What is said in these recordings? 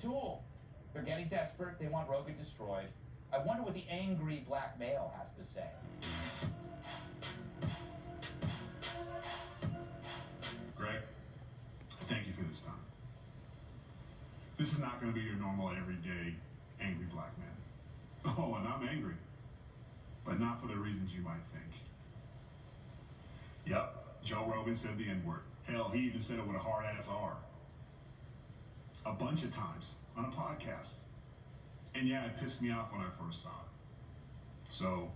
tool. They're getting desperate. They want Rogan destroyed. I wonder what the angry black male has to say. Greg, thank you for this time. This is not going to be your normal, everyday, angry black man. Oh, and I'm angry. But not for the reasons you might think. Yep, Joe Rogan said the N-word. Hell, he even said it with a hard-ass R. A bunch of times on a podcast. And yeah, it pissed me off when I first saw it. So,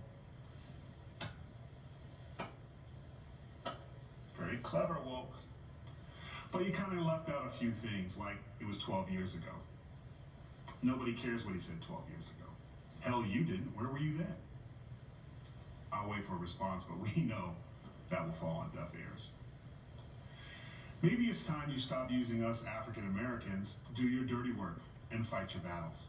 very clever, woke. But you kind of left out a few things, like it was 12 years ago. Nobody cares what he said 12 years ago. Hell, you didn't. Where were you then? I'll wait for a response, but we know that will fall on deaf ears. Maybe it's time you stop using us African Americans to do your dirty work and fight your battles.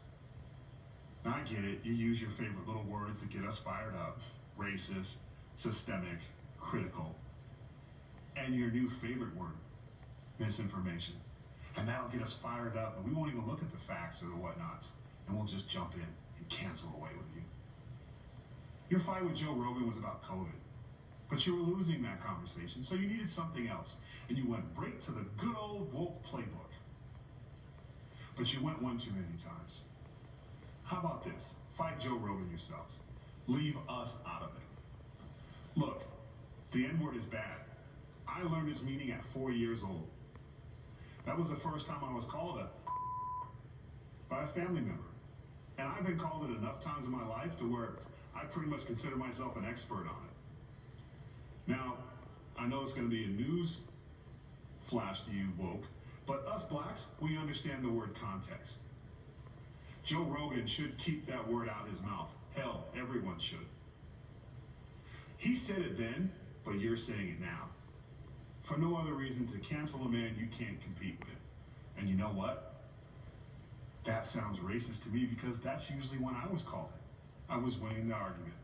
Now, I get it. You use your favorite little words to get us fired up. Racist, systemic, critical. And your new favorite word, misinformation. And that'll get us fired up, and we won't even look at the facts or the whatnots, and we'll just jump in and cancel away with you. Your fight with Joe Rogan was about COVID, but you were losing that conversation, so you needed something else, and you went right to the good old woke playbook. But you went one too many times. How about this? Fight Joe Rogan yourselves. Leave us out of it. Look, the N-word is bad. I learned its meaning at 4 years old. That was the first time I was called by a family member. And I've been called it enough times in my life to where I pretty much consider myself an expert on it. Now, I know it's going to be a news flash to you, woke, but us blacks, we understand the word context. Joe Rogan should keep that word out of his mouth. Hell, everyone should. He said it then, but you're saying it now. For no other reason to cancel a man you can't compete with. And you know what? That sounds racist to me because that's usually when I was called it. I was winning the argument.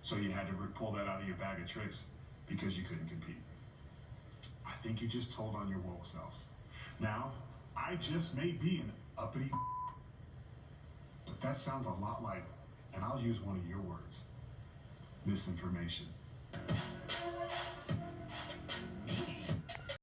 So you had to pull that out of your bag of tricks because you couldn't compete. I think you just told on your woke selves. Now, I just may be an uppity, but that sounds a lot like, and I'll use one of your words, misinformation.